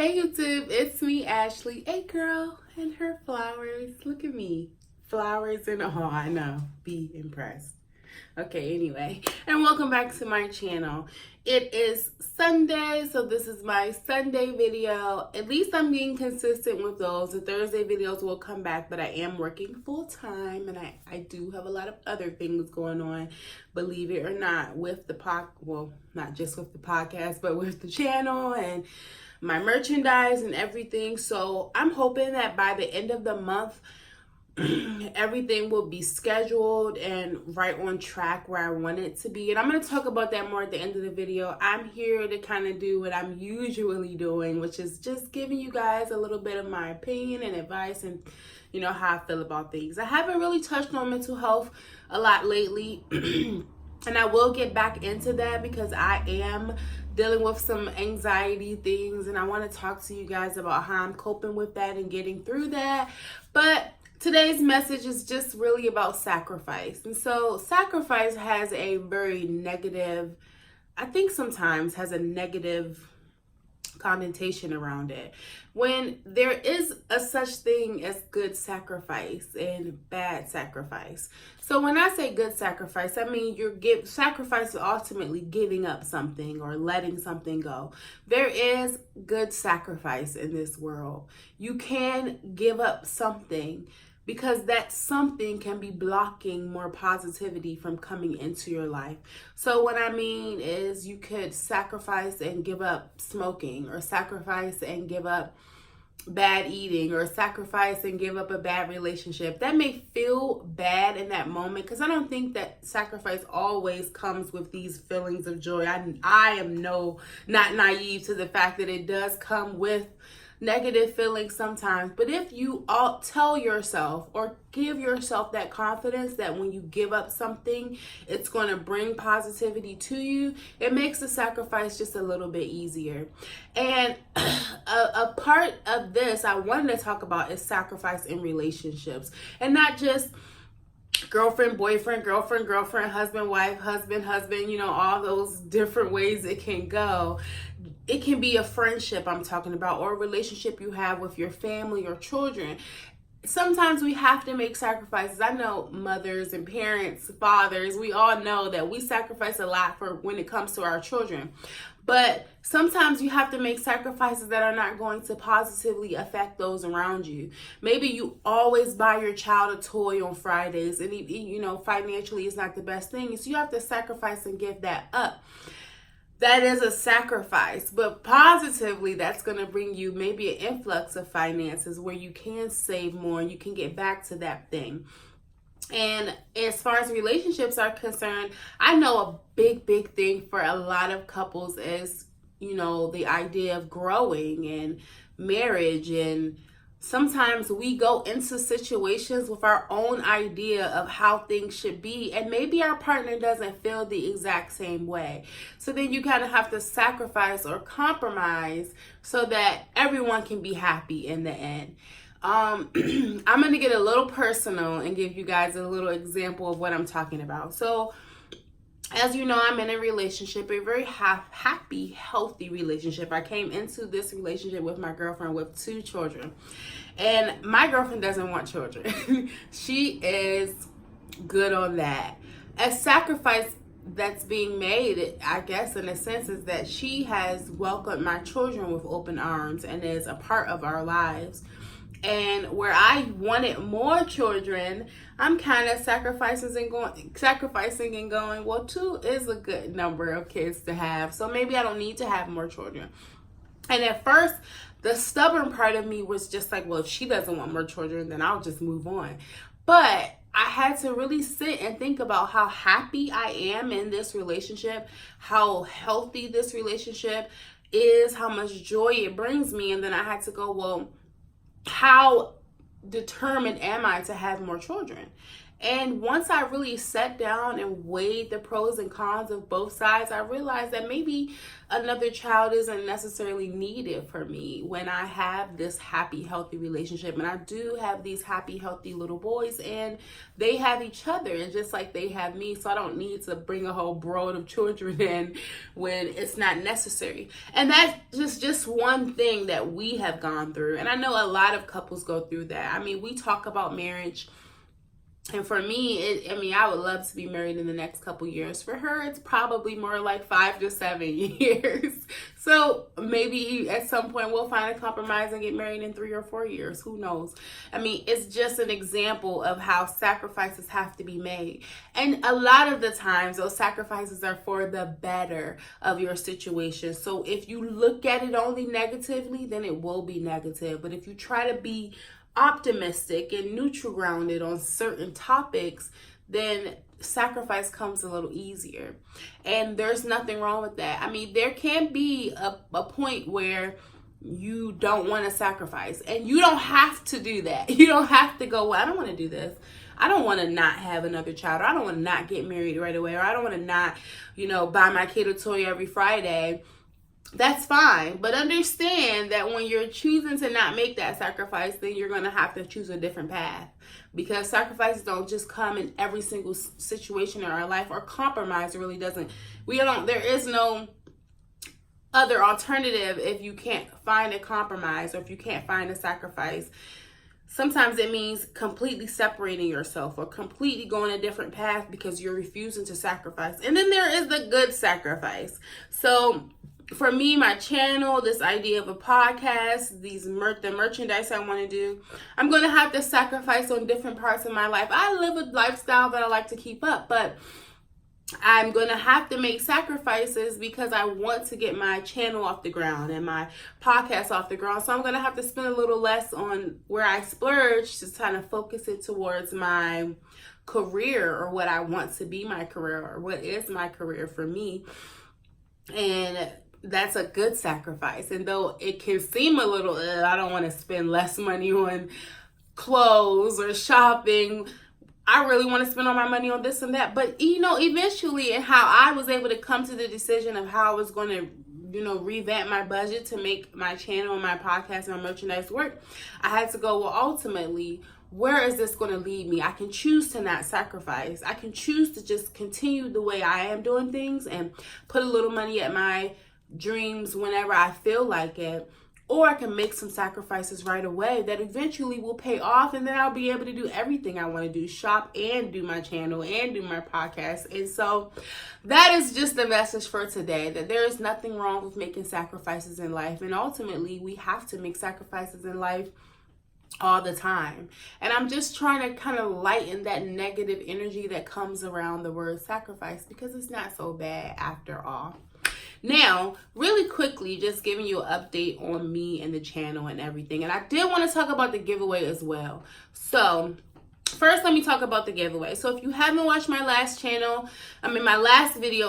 Hey YouTube, it's me, Ashley, a girl and her flowers. Look at me. Flowers and all, I know. Be impressed. Okay, anyway, and welcome back to my channel. It is Sunday, so this is my Sunday video. At least I'm being consistent with those. The Thursday videos will come back, but I am working full time, and I do have a lot of other things going on, believe it or not, with the well, not just with the podcast, but with the channel and my merchandise and everything. So I'm hoping that by the end of the month, everything will be scheduled and right on track where I want it to be. And I'm going to talk about that more at the end of the video. I'm here to kind of do what I'm usually doing, which is just giving you guys a little bit of my opinion and advice and, you know, how I feel about things. I haven't really touched on mental health a lot lately. And I will get back into that because I am dealing with some anxiety things, and I want to talk to you guys about how I'm coping with that and getting through that. But today's message is just really about sacrifice. And so sacrifice has a very negative, I think sometimes has a negative connotation around it, when there is a such thing as good sacrifice and bad sacrifice. So when I say good sacrifice, I mean sacrifice is ultimately giving up something or letting something go. There is good sacrifice in this world. You can give up something, because that something can be blocking more positivity from coming into your life. So what I mean is you could sacrifice and give up smoking, or sacrifice and give up bad eating, or sacrifice and give up a bad relationship. That may feel bad in that moment, because I don't think that sacrifice always comes with these feelings of joy. I am not naive to the fact that it does come with negative feelings sometimes. But if you all tell yourself or give yourself that confidence that when you give up something, it's going to bring positivity to you, it makes the sacrifice just a little bit easier. And a part of this I wanted to talk about is sacrifice in relationships, and not just girlfriend, boyfriend, girlfriend, girlfriend, husband, wife, husband, husband, you know, all those different ways it can go. It can be a friendship I'm talking about, or a relationship you have with your family or children. Sometimes we have to make sacrifices. I know mothers and parents, fathers, we all know that we sacrifice a lot for when it comes to our children. But sometimes you have to make sacrifices that are not going to positively affect those around you. Maybe you always buy your child a toy on Fridays, and you know, financially it's not the best thing. So you have to sacrifice and give that up. That is a sacrifice, but positively, that's going to bring you maybe an influx of finances where you can save more and you can get back to that thing. And as far as relationships are concerned, I know a big thing for a lot of couples is, you know, the idea of growing and marriage. And sometimes we go into situations with our own idea of how things should be, and maybe our partner doesn't feel the exact same way. So then you kind of have to sacrifice or compromise so that everyone can be happy in the end. I'm going to get a little personal and give you guys a little example of what I'm talking about. So as you know, I'm in a relationship, a very happy, healthy relationship. I came into this relationship with my girlfriend with 2 children. And my girlfriend doesn't want children. She is good on that. A sacrifice that's being made, I guess, in a sense, is that she has welcomed my children with open arms and is a part of our lives. And where I wanted more children, I'm kind of sacrificing and going, well, 2 is a good number of kids to have, so maybe I don't need to have more children. And at first, the stubborn part of me was just like, well, if she doesn't want more children, then I'll just move on. But I had to really sit and think about how happy I am in this relationship, how healthy this relationship is, how much joy it brings me. And then I had to go, well, how determined am I to have more children? And once I really sat down and weighed the pros and cons of both sides, I realized that maybe another child isn't necessarily needed for me when I have this happy, healthy relationship. And I do have these happy, healthy little boys, and they have each other, and just like they have me. So I don't need to bring a whole brood of children in when it's not necessary. And that's just one thing that we have gone through. And I know a lot of couples go through that. I mean, we talk about marriage. And for me, I would love to be married in the next couple years. For her, it's probably more like 5 to 7 years. So maybe at some point we'll find a compromise and get married in 3 or 4 years. Who knows? I mean, it's just an example of how sacrifices have to be made. And a lot of the times, those sacrifices are for the better of your situation. So if you look at it only negatively, then it will be negative. But if you try to be optimistic and neutral grounded on certain topics, then sacrifice comes a little easier. And there's nothing wrong with that. I mean, there can be a point where you don't want to sacrifice, and you don't have to do that. You don't have to go, well, I don't want to do this. I don't want to not have another child. Or I don't want to not get married right away. Or I don't want to not, buy my kid a toy every Friday. That's fine, but understand that when you're choosing to not make that sacrifice, then you're going to have to choose a different path, because sacrifices don't just come in every single situation in our life, or compromise really doesn't. There is no other alternative if you can't find a compromise, or if you can't find a sacrifice. Sometimes it means completely separating yourself, or completely going a different path because you're refusing to sacrifice. And then there is the good sacrifice. So for me, my channel, this idea of a podcast, the merchandise I want to do, I'm going to have to sacrifice on different parts of my life. I live a lifestyle that I like to keep up, but I'm going to have to make sacrifices because I want to get my channel off the ground and my podcast off the ground. So I'm going to have to spend a little less on where I splurge to kind of focus it towards my career, or what I want to be my career, or what is my career for me. And that's a good sacrifice. And though it can seem a little, I don't want to spend less money on clothes or shopping, I really want to spend all my money on this and that. But, eventually, and how I was able to come to the decision of how I was going to, revamp my budget to make my channel and my podcast and my merchandise work, I had to go, well, ultimately, where is this going to lead me? I can choose to not sacrifice. I can choose to just continue the way I am doing things and put a little money at my dreams whenever I feel like it. Or I can make some sacrifices right away that eventually will pay off, and then I'll be able to do everything I want to do, shop and do my channel and do my podcast. And so that is just the message for today, that there is nothing wrong with making sacrifices in life. And ultimately, we have to make sacrifices in life all the time. And I'm just trying to kind of lighten that negative energy that comes around the word sacrifice, because it's not so bad after all. Now, really quickly, just giving you an update on me and the channel and everything. And I did want to talk about the giveaway as well. So first, let me talk about the giveaway. So if you haven't watched my last video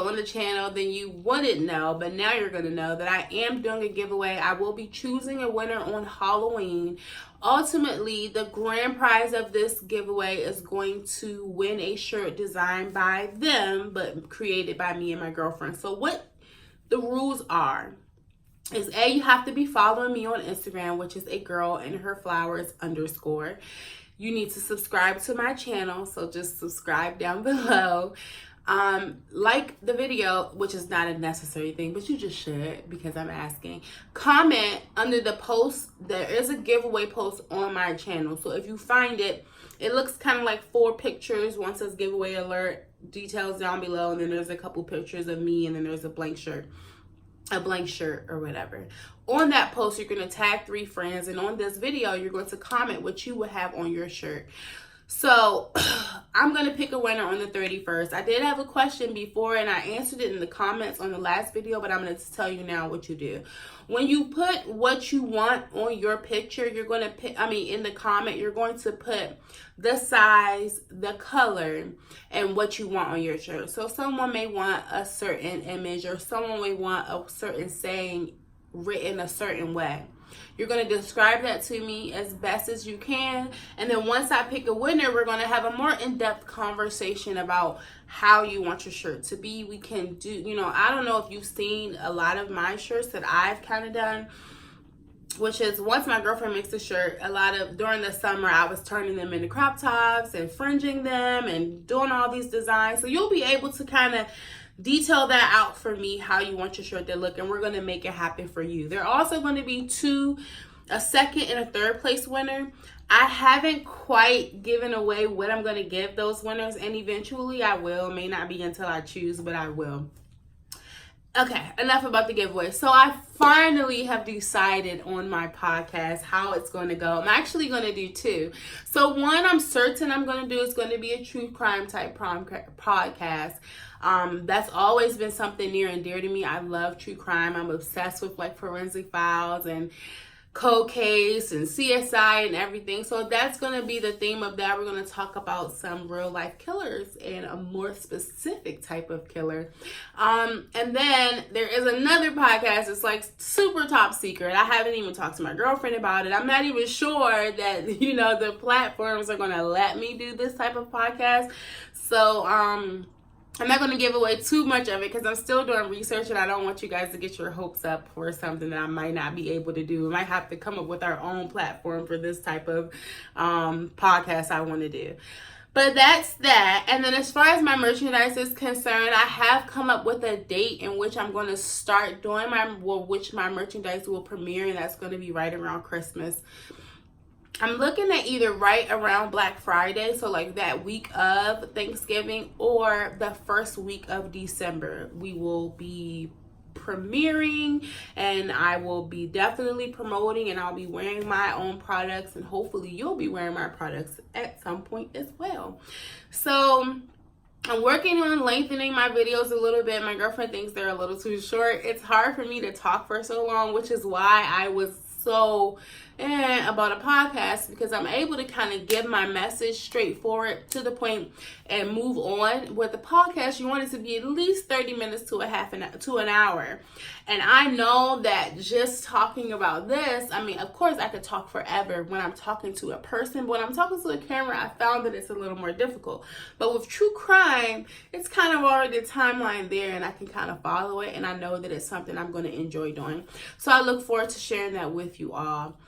on the channel, then you wouldn't know, but now you're going to know that I am doing a giveaway. I will be choosing a winner on Halloween. Ultimately, the grand prize of this giveaway is going to win a shirt designed by them, but created by me and my girlfriend. So what the rules are is, you have to be following me on Instagram, which is agirlandherflowers_. You need to subscribe to my channel, so just subscribe down below. Like the video, which is not a necessary thing, but you just should, because I'm asking. Comment under the post. There is a giveaway post on my channel, so if you find it, it looks kind of like 4 pictures. One says giveaway alert, details down below, and then there's a couple pictures of me, and then there's a blank shirt or whatever. On that post, you're going to tag 3 friends, and on this video, you're going to comment what you would have on your shirt. So I'm going to pick a winner on the 31st. I did have a question before, and I answered it in the comments on the last video, but I'm going to tell you now what you do. When you put what you want on your picture, you're going to pick, in the comment, you're going to put the size, the color, and what you want on your shirt. So someone may want a certain image, or someone may want a certain saying written a certain way. You're going to describe that to me as best as you can. And then once I pick a winner, we're going to have a more in-depth conversation about how you want your shirt to be. We can do, you know, I don't know if you've seen a lot of my shirts that I've kind of done, which is once my girlfriend makes a shirt, during the summer, I was turning them into crop tops and fringing them and doing all these designs. So you'll be able to kind of detail that out for me, how you want your shirt to look, and we're going to make it happen for you. There are also going to be a second and a third place winner. I haven't quite given away what I'm going to give those winners, and eventually I will. It may not be until I choose, but I will. Okay, enough about the giveaway. So I finally have decided on my podcast how it's going to go. I'm actually going to do two. So one I'm certain I'm going to do is going to be a true crime type podcast. That's always been something near and dear to me. I love true crime. I'm obsessed with like Forensic Files and Cold Case and CSI and everything. So that's going to be the theme of that. We're going to talk about some real life killers and a more specific type of killer. And then there is another podcast. It's like super top secret. I haven't even talked to my girlfriend about it. I'm not even sure that, you know, the platforms are going to let me do this type of podcast. So, I'm not going to give away too much of it because I'm still doing research and I don't want you guys to get your hopes up for something that I might not be able to do. We might have to come up with our own platform for this type of podcast I want to do. But that's that. And then as far as my merchandise is concerned, I have come up with a date in which I'm going to start doing which my merchandise will premiere, and that's going to be right around Christmas. I'm looking at either right around Black Friday, so like that week of Thanksgiving, or the first week of December. We will be premiering and I will be definitely promoting, and I'll be wearing my own products, and hopefully you'll be wearing my products at some point as well. So I'm working on lengthening my videos a little bit. My girlfriend thinks they're a little too short. It's hard for me to talk for so long, which is why I was so about a podcast, because I'm able to kind of give my message straightforward to the point and move on. With the podcast, you want it to be at least 30 minutes to an hour. And I know that just talking about this, I mean, of course I could talk forever when I'm talking to a person, but when I'm talking to a camera, I found that it's a little more difficult. But with true crime, it's kind of already a timeline there, and I can kind of follow it, and I know that it's something I'm going to enjoy doing. So I look forward to sharing that with you all.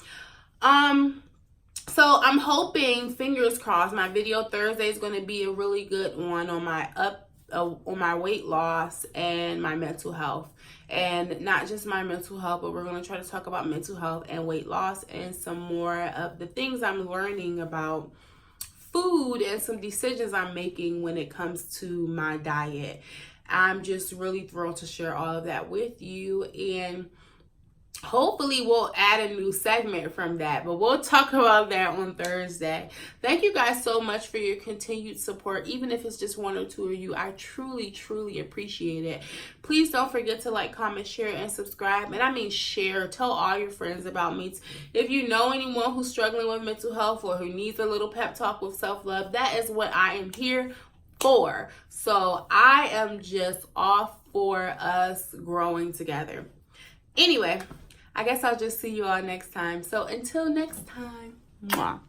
So I'm hoping, fingers crossed, my video Thursday is going to be a really good one on my weight loss and my mental health. And not just my mental health, but we're going to try to talk about mental health and weight loss and some more of the things I'm learning about food and some decisions I'm making when it comes to my diet. I'm just really thrilled to share all of that with you, and hopefully we'll add a new segment from that, but we'll talk about that on Thursday. Thank you guys so much for your continued support. Even if it's just one or two of you, I truly, truly appreciate it. Please don't forget to like, comment, share, and subscribe. And I mean share. Tell all your friends about me. If you know anyone who's struggling with mental health or who needs a little pep talk with self-love, that is what I am here for. So I am just all for us growing together. Anyway, I guess I'll just see you all next time. So until next time, mwah.